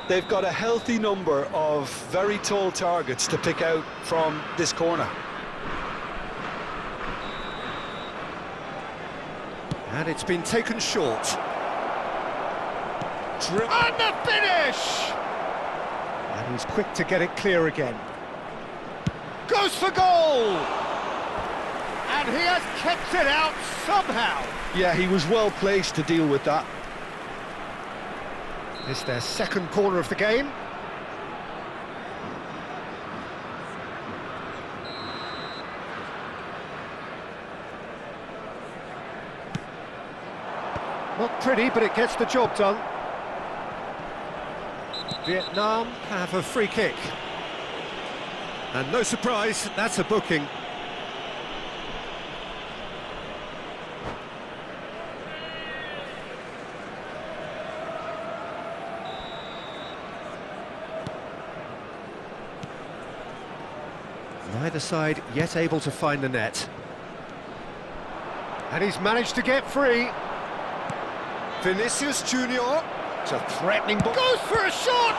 They've got a healthy number of very tall targets to pick out from this corner. And it's been taken short. And the finish! And he's quick to get it clear again. Goes for goal! And he has kept it out somehow. Yeah, he was well placed to deal with that. It's their second corner of the game. Not pretty, but it gets the job done. Vietnam have a free kick. And no surprise, that's a booking. Neither side yet able to find the net. And he's managed to get free. Vinicius Junior. It's a threatening ball. Goes for a shot!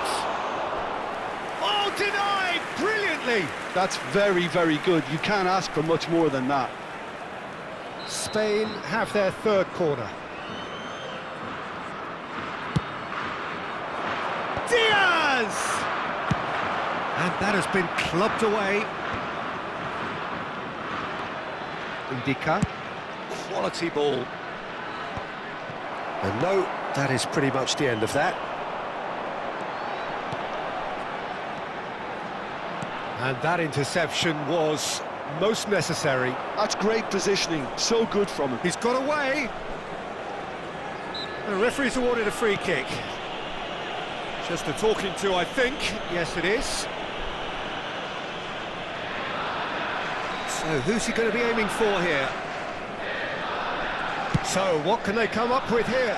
Oh, denied brilliantly! That's very, very good. You can't ask for much more than that. Spain have their third corner. Diaz! And that has been clubbed away. Indica. Quality ball. And no, that is pretty much the end of that. And that interception was most necessary. That's great positioning, so good from him. He's got away. The referee's awarded a free kick. Just a talking to, I think. Yes, it is. So who's he going to be aiming for here? So what can they come up with here?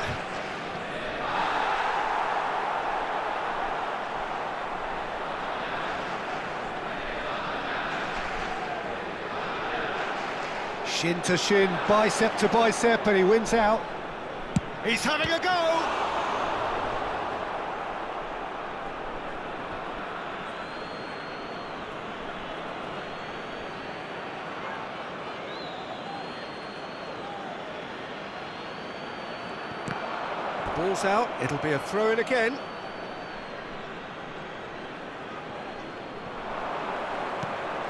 Shin to shin, bicep to bicep, and he wins out. He's having a go! Ball's out, it'll be a throw-in again.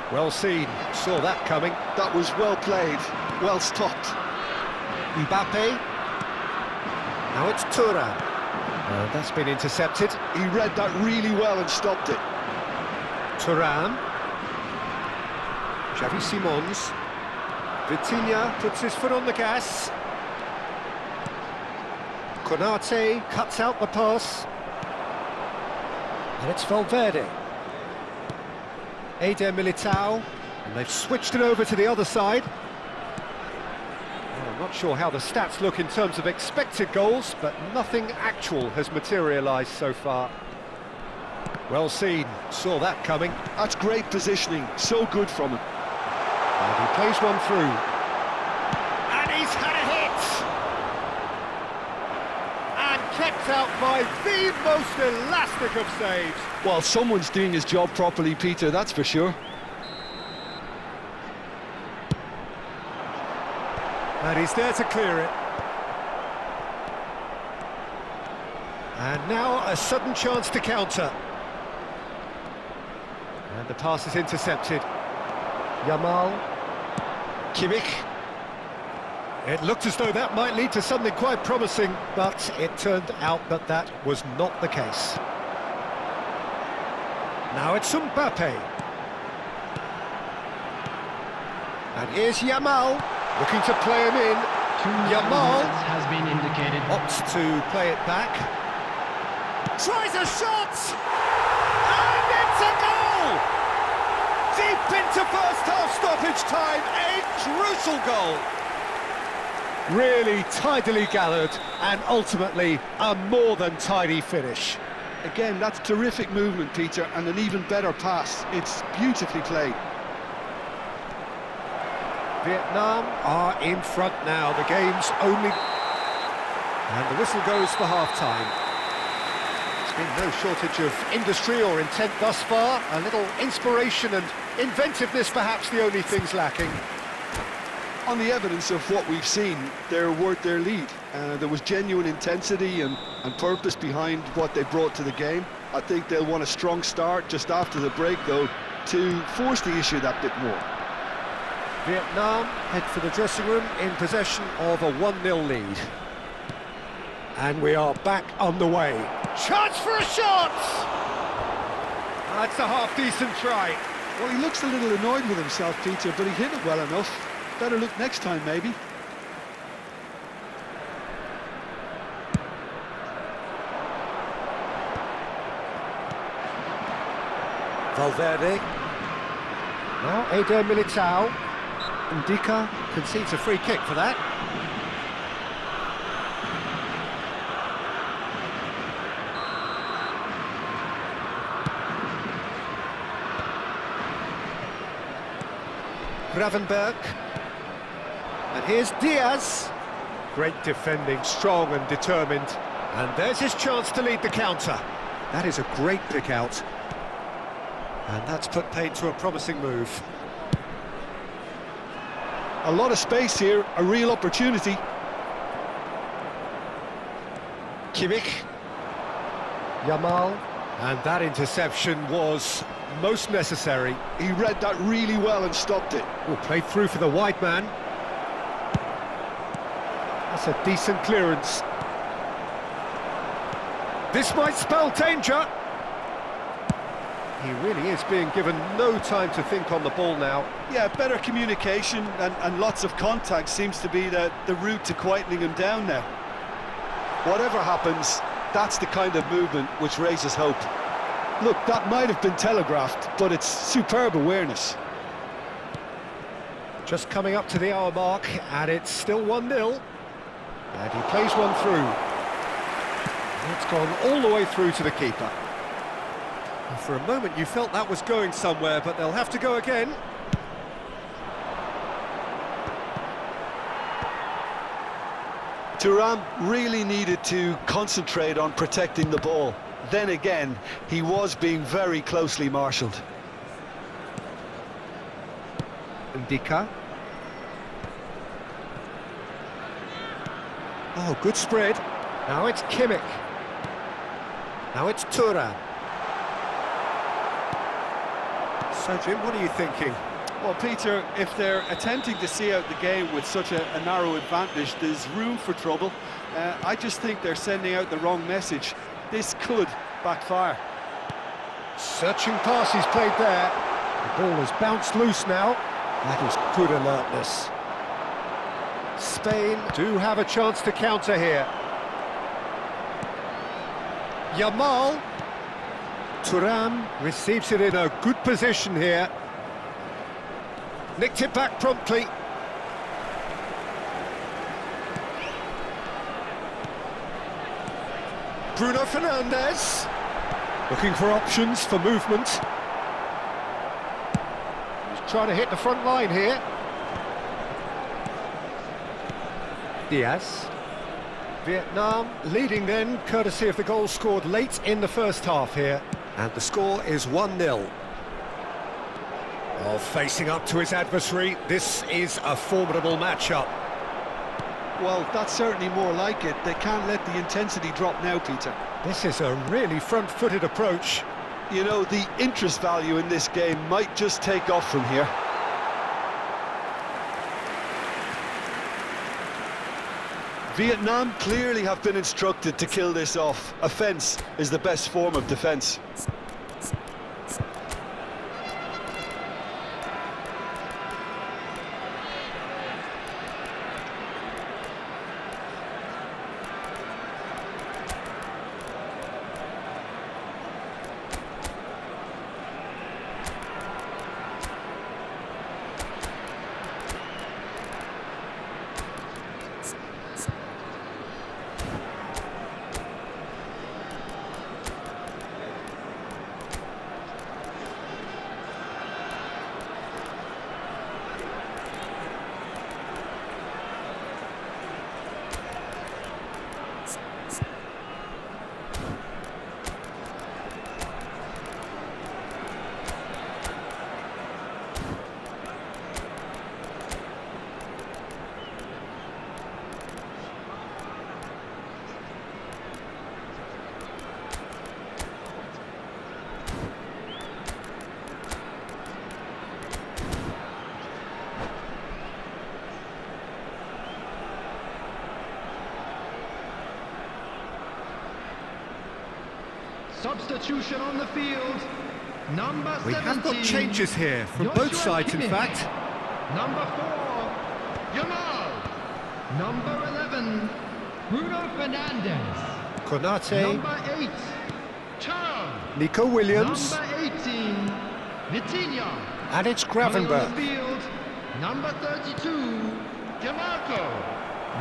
Well seen, saw that coming. That was well played, well stopped. Mbappe. Now it's Thuram. That's been intercepted. He read that really well and stopped it. Thuram. Xavi Simons. Vitinha puts his foot on the gas. Konate cuts out the pass. And it's Valverde. Eder Militao, and they've switched it over to the other side. Well, I'm not sure how the stats look in terms of expected goals, but nothing actual has materialised so far. Well seen, saw that coming. That's great positioning, so good from him. And he plays one through. And he's had a hit! And kept out by the most elastic of saves. Well, someone's doing his job properly, Peter, that's for sure. And he's there to clear it. And now a sudden chance to counter. And the pass is intercepted. Yamal. Kimmich. It looked as though that might lead to something quite promising, but it turned out that that was not the case. Now it's Mbappe. And here's Yamal, looking to play him in. Yamal has been indicated. Opts to play it back. Tries a shot! And it's a goal! Deep into first half stoppage time, a crucial goal. Really tidily gathered, and ultimately a more than tidy finish. Again, that's terrific movement, Peter, and an even better pass. It's beautifully played. Vietnam are in front now. The game's only... And the whistle goes for half-time. Been no shortage of industry or intent thus far. A little inspiration and inventiveness, perhaps the only things lacking. On the evidence of what we've seen, they're worth their lead. There was genuine intensity and purpose behind what they brought to the game. I think they'll want a strong start just after the break, though, to force the issue that bit more. Vietnam head for the dressing room in possession of a 1-0 lead. And we are back on the way. Chance for a shot! That's a half-decent try. Well, he looks a little annoyed with himself, Peter, but he hit it well enough. Better look next time, maybe. Valverde. Now Eder Militao. Ndika concedes a free kick for that. Gravenberg. And here's Diaz. Great defending, strong and determined. And there's his chance to lead the counter. That is a great pick out. And that's put paid to a promising move. A lot of space here, a real opportunity. Kimmich. Yamal. And that interception was most necessary. He read that really well and stopped it. Played through for the wide man. That's a decent clearance. This might spell danger. He really is being given no time to think on the ball now. Yeah, better communication and lots of contact seems to be the route to quietening him down now. Whatever happens, that's the kind of movement which raises hope. Look, that might have been telegraphed, but it's superb awareness. Just coming up to the hour mark, and it's still 1-0. And he plays one through. It's gone all the way through to the keeper. For a moment you felt that was going somewhere, but they'll have to go again. Thuram really needed to concentrate on protecting the ball. Then again, he was being very closely marshalled. Ndika. Oh, good spread. Now it's Kimmich. Now it's Thuram. So, Jim, what are you thinking? Well, Peter, if they're attempting to see out the game with such a narrow advantage, there's room for trouble. I just think they're sending out the wrong message. This could backfire. Searching pass he's played there. The ball has bounced loose now. That is good alertness. Spain do have a chance to counter here. Yamal. Thuram receives it in a good position here. Nicked it back promptly. Bruno Fernandes. Looking for options for movement. He's trying to hit the front line here. Diaz. Vietnam leading then, courtesy of the goal scored late in the first half here. And the score is 1-0. Oh, facing up to his adversary, this is a formidable matchup. Well, that's certainly more like it. They can't let the intensity drop now, Peter. This is a really front-footed approach. You know, the interest value in this game might just take off from here. Vietnam clearly have been instructed to kill this off. Offence is the best form of defence. Substitution on the field. Number 17. We have got changes here from Joshua both sides, in Kimmich. fact. Number 4, Yamal. Number 11, Bruno Fernandes. Konate, Number 8, Charles. Nico Williams, Number 18, Vitinha. and it's Coming on Gravenberch. the field, number 32, Demarco.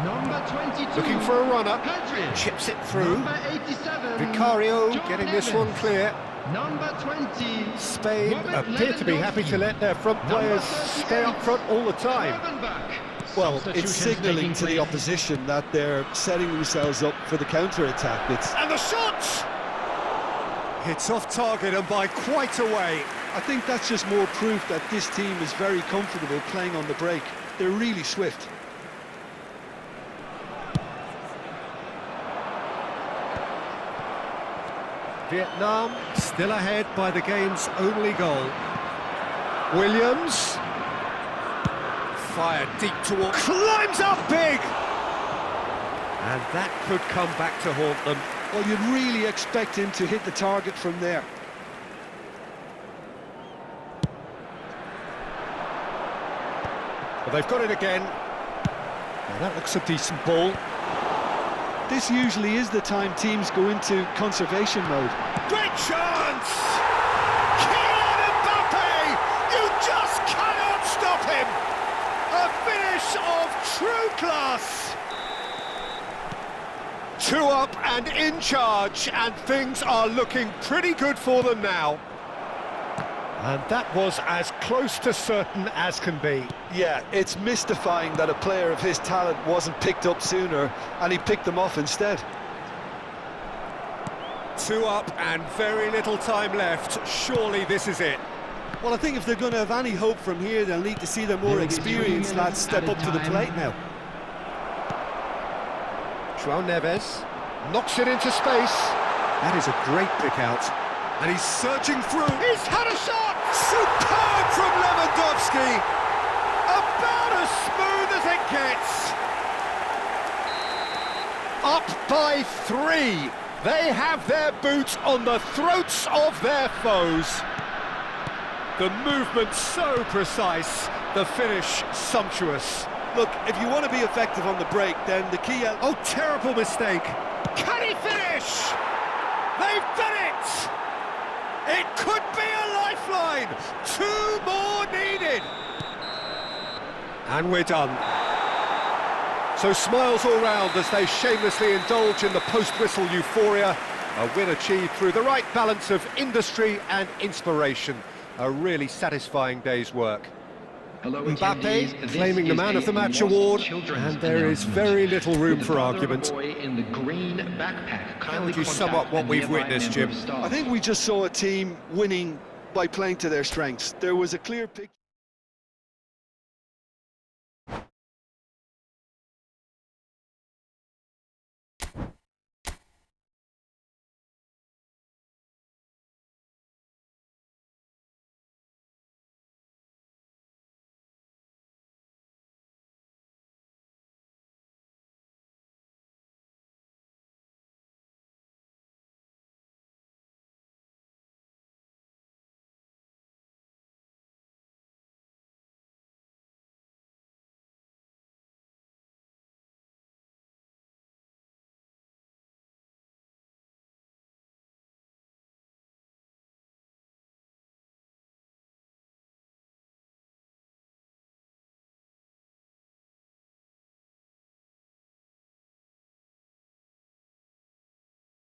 Number 22, Looking for a runner. Pedri. Chips it through. Number 87, Vicario John getting this Evans. one clear. Number 20, Spain Robert appear to be happy to Lewandowski. let their front Number players 38, stay up front all the time. Gravenberch. Well, it's Substitutions signalling taking to the place. opposition that they're setting themselves up for the counter-attack. It's, And the shot! It's off target and by quite a way. I think that's just more proof that this team is very comfortable playing on the break. They're really swift. Vietnam still ahead by the game's only goal. Williams fired deep toward, climbs up big, and that could come back to haunt them. Well, you'd really expect him to hit the target from there. But they've got it again. Now that looks a decent ball. This usually is the time teams go into conservation mode. Great chance! Kylian Mbappe! You just cannot stop him! A finish of true class! 2 up and in charge, and things are looking pretty good for them now. And that was as close to certain as can be. Yeah, it's mystifying that a player of his talent wasn't picked up sooner, and he picked them off instead. 2 up and very little time left. Surely this is it. Well, I think if they're going to have any hope from here, they'll need to see their more There will be experienced 3 lads step minutes up to the added plate time. now. João Neves knocks it into space. That is a great pick out. And he's searching through. He's had a shot! Superb from Lewandowski! About as smooth as it gets. Up by 3. They have their boots on the throats of their foes. The movement so precise, the finish sumptuous. Look, if you want to be effective on the break, then the key... Oh, terrible mistake. Can he finish? They've done it! It could be a lifeline! 2 more needed! And we're done. So smiles all round as they shamelessly indulge in the post-whistle euphoria. A win achieved through the right balance of industry and inspiration. A really satisfying day's work. Hello, Mbappe attendees. This claiming the is Man of the a Match Lost award, Children's and there is announcement. very little room With the for father of a argument. boy in the green backpack. How Kindly would you sum contact up what a we've nearby witnessed, member Jim? of staff. I think we just saw a team winning by playing to their strengths. There was a clear picture.